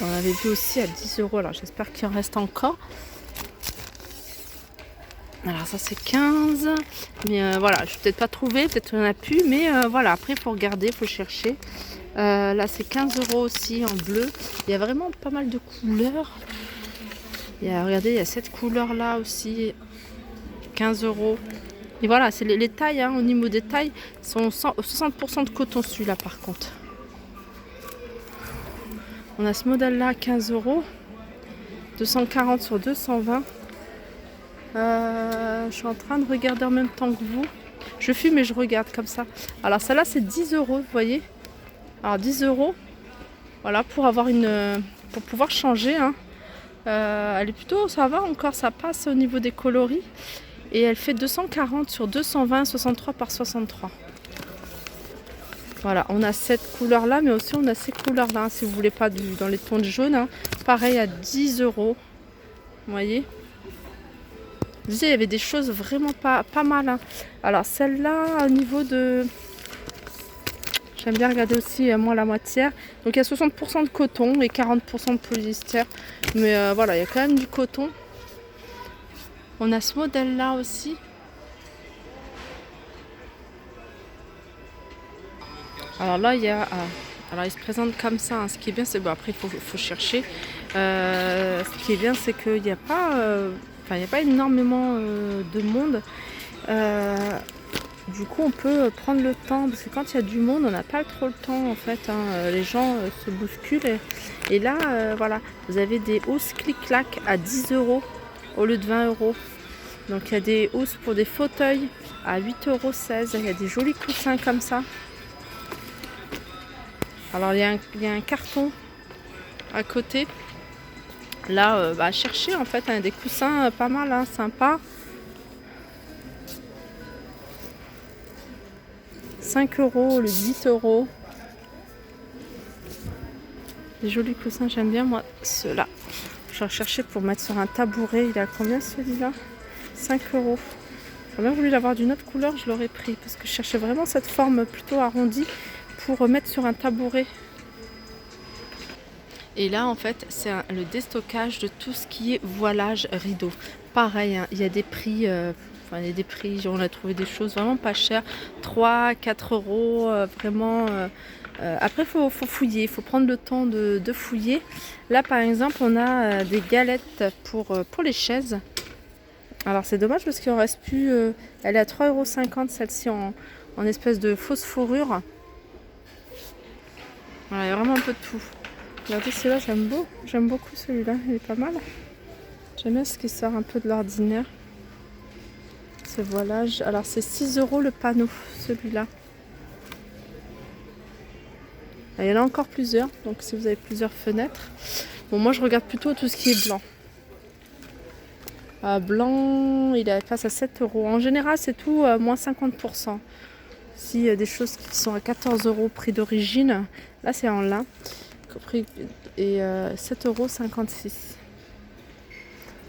On avait vu aussi à 10 euros. Alors j'espère qu'il en reste encore. Alors ça c'est 15. Mais voilà, je vais peut-être pas trouver, peut-être qu'il n'y en a plus. Mais voilà, après il faut regarder, il faut chercher. Là c'est 15 euros aussi en bleu. Il y a vraiment pas mal de couleurs. Regardez, il y a cette couleur là aussi. 15 euros. Et voilà, c'est les tailles, hein, au niveau des tailles, sont 60% de coton celui-là par contre. On a ce modèle là, 15 euros. 240 sur 220. Je suis en train de regarder en même temps que vous. Je fume et je regarde comme ça. Alors celle-là c'est 10 euros, vous voyez. Alors 10 euros. Voilà, pour avoir pour pouvoir changer. Hein. Elle est plutôt, ça va encore, ça passe au niveau des coloris. Et elle fait 240 sur 220, 63 par 63. Voilà, on a cette couleur là, mais aussi on a ces couleurs là. Hein, si vous voulez pas dans les tons de jaune. Hein. Pareil à 10 euros. Vous voyez. Je disais, il y avait des choses vraiment pas mal. Hein. Alors celle-là, au niveau de... J'aime bien regarder aussi, moi, la moitié. Donc il y a 60% de coton et 40% de polyester. Mais voilà, il y a quand même du coton. On a ce modèle-là aussi. Alors là, il y a... alors il se présente comme ça. Hein. Ce qui est bien, c'est... Bon, après, il faut chercher. Ce qui est bien, c'est qu'il n'y a pas... il n'y a pas énormément de monde. Du coup, on peut prendre le temps. Parce que quand il y a du monde, on n'a pas trop le temps, en fait. Hein. Les gens se bousculent. Et là, voilà. Vous avez des housses clic-clac à 10 euros au lieu de 20 euros. Donc, il y a des housses pour des fauteuils à 8,16 euros. Il y a des jolis coussins comme ça. Alors, il y a un carton à côté. Là, à chercher, en fait. Hein, des coussins pas mal, hein, sympa. 5 euros, le 10 euros. Des jolis coussins, j'aime bien moi ceux-là. Je vais rechercher pour mettre sur un tabouret. Il est à combien celui-là? 5 euros. J'aurais bien voulu l'avoir d'une autre couleur, je l'aurais pris. Parce que je cherchais vraiment cette forme plutôt arrondie pour mettre sur un tabouret. Et là, en fait, c'est le déstockage de tout ce qui est voilage rideau. Pareil, hein, il y a des prix... il y a des prix, on a trouvé des choses vraiment pas chères, 3, 4 euros, vraiment. Après, il faut fouiller, il faut prendre le temps de fouiller. Là, par exemple, on a des galettes pour les chaises. Alors, c'est dommage parce qu'il en reste plus. Elle est à 3,50 € celle-ci en espèce de fausse fourrure. Voilà, il y a vraiment un peu de tout. Regardez, celui-là, j'aime beaucoup celui-là, il est pas mal. J'aime bien ce qui sort un peu de l'ordinaire. Ce voilage. Alors c'est 6 euros le panneau, celui-là. Il y en a encore plusieurs, donc si vous avez plusieurs fenêtres. Bon, moi je regarde plutôt tout ce qui est blanc. Blanc, il passe à 7 euros. En général, c'est tout moins 50%. S'il y a des choses qui sont à 14 euros prix d'origine, là c'est en lin. Et 7,56 €.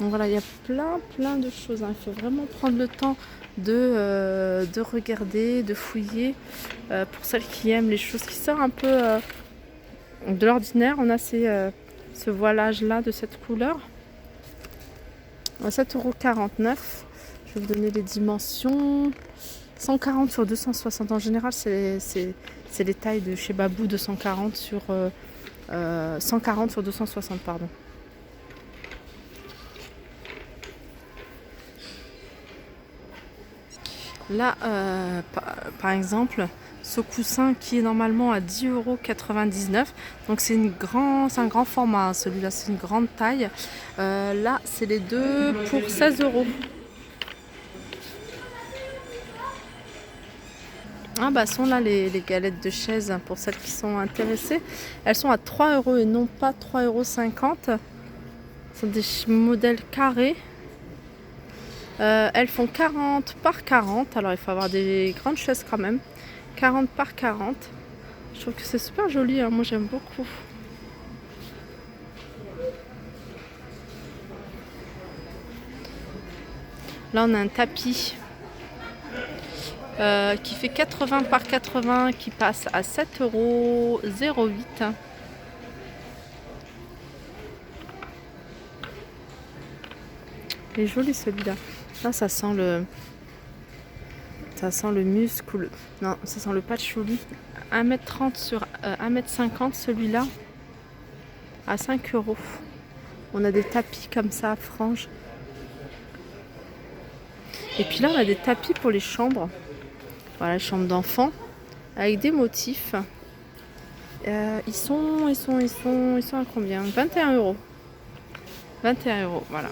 Donc voilà, il y a plein de choses. Hein. Il faut vraiment prendre le temps de regarder, de fouiller. Pour celles qui aiment les choses qui sortent un peu de l'ordinaire, on a ce voilage-là de cette couleur. 7,49 €. Je vais vous donner les dimensions. 140 sur 260. En général, c'est les tailles de chez Babou, 240 sur 140 sur 260, pardon. Là, par exemple, ce coussin qui est normalement à 10,99 €. Donc c'est un grand format, hein, celui-là, c'est une grande taille. Là, c'est les deux pour 16 €. Ah bah sont là les galettes de chaise, hein, pour celles qui sont intéressées. Elles sont à 3 € et non pas 3,50 €. Ce sont des modèles carrés. Elles font 40 par 40. Alors il faut avoir des grandes chaises quand même. 40 par 40. Je trouve que c'est super joli, hein. Moi j'aime beaucoup. Là on a un tapis qui fait 80 par 80, qui passe à 7,08 €. Il est joli celui-là. Là, ça sent le muscle ou le... Non, ça sent le patchouli. 1,30 m sur 1,50 m celui-là. À 5 €. On a des tapis comme ça à franges. Et puis là, on a des tapis pour les chambres. Voilà, les chambres d'enfants. Avec des motifs. Ils sont à combien? 21 €. 21 €, voilà.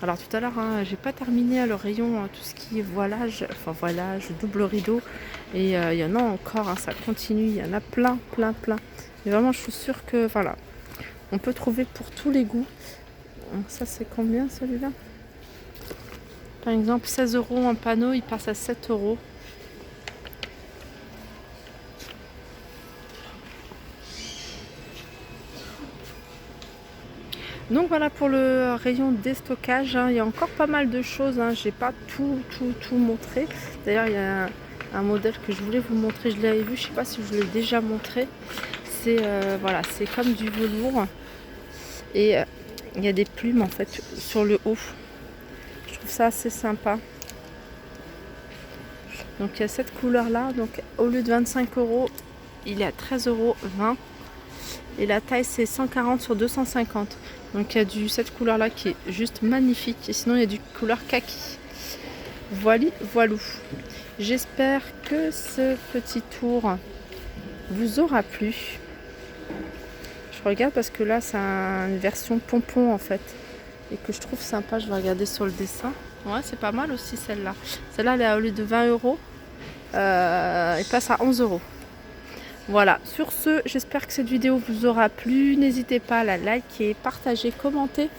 Alors tout à l'heure, hein, j'ai pas terminé le rayon tout ce qui est voilage, enfin voilage, double rideau. Et il y en a encore, hein, ça continue, il y en a plein. Mais vraiment, je suis sûre que voilà, on peut trouver pour tous les goûts. Donc, ça, c'est combien celui-là? Par exemple, 16 € un panneau, il passe à 7 €. Donc voilà pour le rayon déstockage, hein. Il y a encore pas mal de choses, hein. J'ai pas tout montré. D'ailleurs, il y a un modèle que je voulais vous montrer, je l'avais vu, je sais pas si je vous l'ai déjà montré. C'est voilà, c'est comme du velours et il y a des plumes en fait sur le haut. Je trouve ça assez sympa. Donc il y a cette couleur là, donc au lieu de 25 €, il est à 13,20 €. Et la taille c'est 140 sur 250. Donc il y a cette couleur là qui est juste magnifique. Et sinon il y a du couleur kaki. Voilou. J'espère que ce petit tour vous aura plu. Je regarde parce que là c'est une version pompon en fait. Et que je trouve sympa. Je vais regarder sur le dessin. Ouais, c'est pas mal aussi celle-là. Celle-là elle est au lieu de 20 €. Elle passe à 11 €. Voilà, sur ce, j'espère que cette vidéo vous aura plu. N'hésitez pas à la liker, partager, commenter.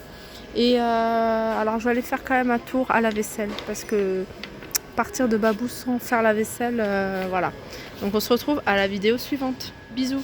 Et alors, je vais aller faire quand même un tour à la vaisselle. Parce que partir de Babou sans faire la vaisselle, voilà. Donc, on se retrouve à la vidéo suivante. Bisous!